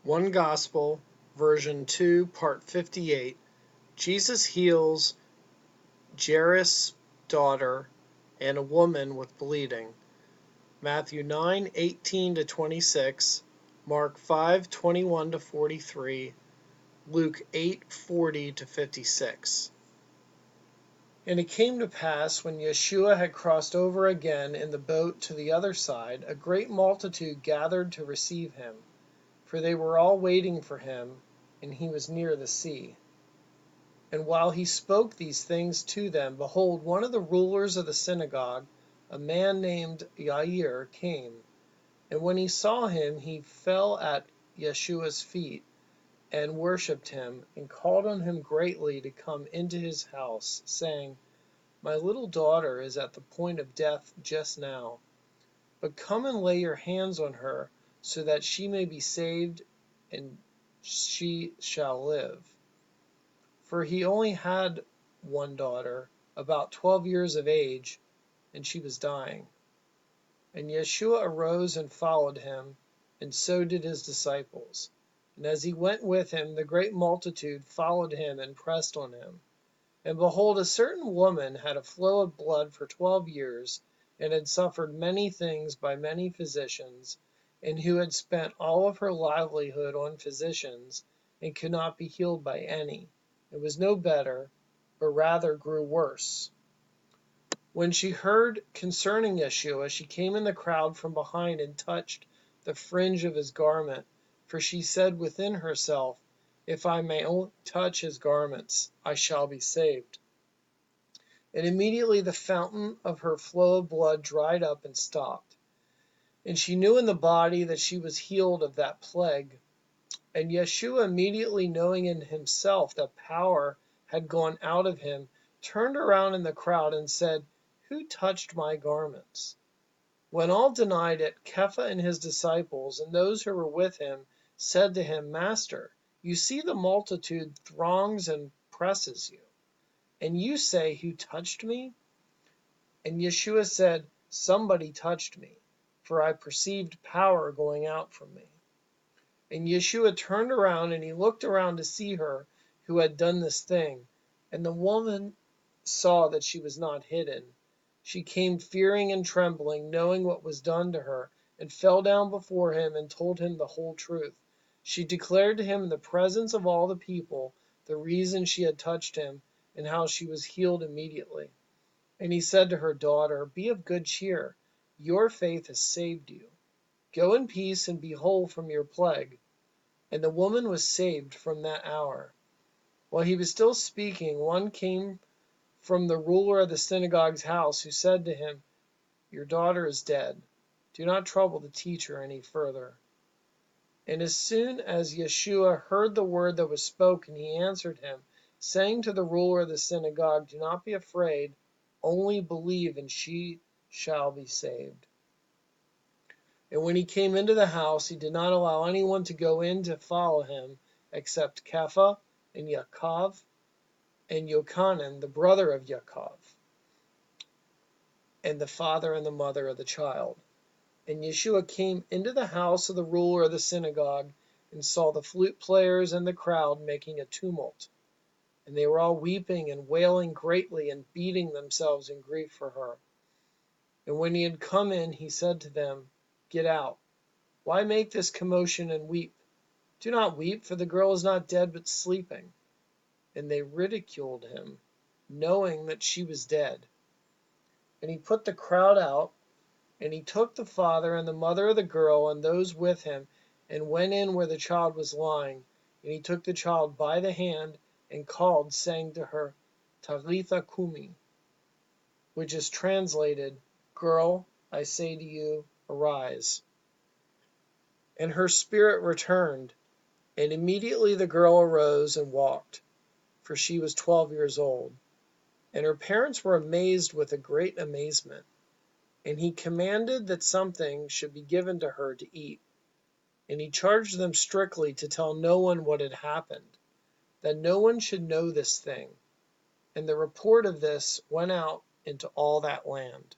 One Gospel, version 2, part 58. Jesus heals Jairus' daughter and a woman with bleeding. Matthew 9:18-26, Mark 5:21-43, Luke 8:40-56. And it came to pass, when Yeshua had crossed over again in the boat to the other side, a great multitude gathered to receive him, for they were all waiting for him, and he was near the sea. And while he spoke these things to them, behold, one of the rulers of the synagogue, a man named Jairus, came. And when he saw him, he fell at Yeshua's feet and worshipped him, and called on him greatly to come into his house, saying, My little daughter is at the point of death just now. But come and lay your hands on her, so that she may be saved, and she shall live. For he only had one daughter, about 12 years of age, and she was dying. And Yeshua arose and followed him, and so did his disciples. And as he went with him, the great multitude followed him and pressed on him. And behold, a certain woman had a flow of blood for 12 years, and had suffered many things by many physicians, and who had spent all of her livelihood on physicians, and could not be healed by any. It was no better, but rather grew worse. When she heard concerning Yeshua, she came in the crowd from behind and touched the fringe of his garment, for she said within herself, If I may only touch his garments, I shall be saved. And immediately the fountain of her flow of blood dried up and stopped. And she knew in the body that she was healed of that plague. And Yeshua, immediately knowing in himself that power had gone out of him, turned around in the crowd and said, Who touched my garments? When all denied it, Kepha and his disciples and those who were with him said to him, Master, you see the multitude throngs and presses you, and you say, Who touched me? And Yeshua said, Somebody touched me, for I perceived power going out from me. And Yeshua turned around, and he looked around to see her who had done this thing. And the woman saw that she was not hidden. She came fearing and trembling, knowing what was done to her, and fell down before him and told him the whole truth. She declared to him in the presence of all the people the reason she had touched him, and how she was healed immediately. And he said to her, Daughter, be of good cheer. Your faith has saved you. Go in peace and be whole from your plague. And the woman was saved from that hour. While he was still speaking, one came from the ruler of the synagogue's house, who said to him, Your daughter is dead. Do not trouble the teacher any further. And as soon as Yeshua heard the word that was spoken, he answered him, saying to the ruler of the synagogue, Do not be afraid, only believe, and she shall be saved. And when he came into the house, he did not allow anyone to go in to follow him, except Kepha and Yaakov and Yochanan, the brother of Yaakov, and the father and the mother of the child. And Yeshua came into the house of the ruler of the synagogue, and saw the flute players and the crowd making a tumult. And they were all weeping and wailing greatly, and beating themselves in grief for her. And when he had come in, he said to them, Get out. Why make this commotion and weep? Do not weep, for the girl is not dead, but sleeping. And they ridiculed him, knowing that she was dead. And he put the crowd out, and he took the father and the mother of the girl and those with him, and went in where the child was lying. And he took the child by the hand and called, saying to her, Talitha Kumi, which is translated, Girl, I say to you, arise. And her spirit returned, and immediately the girl arose and walked, for she was 12 years old. And her parents were amazed with a great amazement. And he commanded that something should be given to her to eat. And he charged them strictly to tell no one what had happened, that no one should know this thing. And the report of this went out into all that land.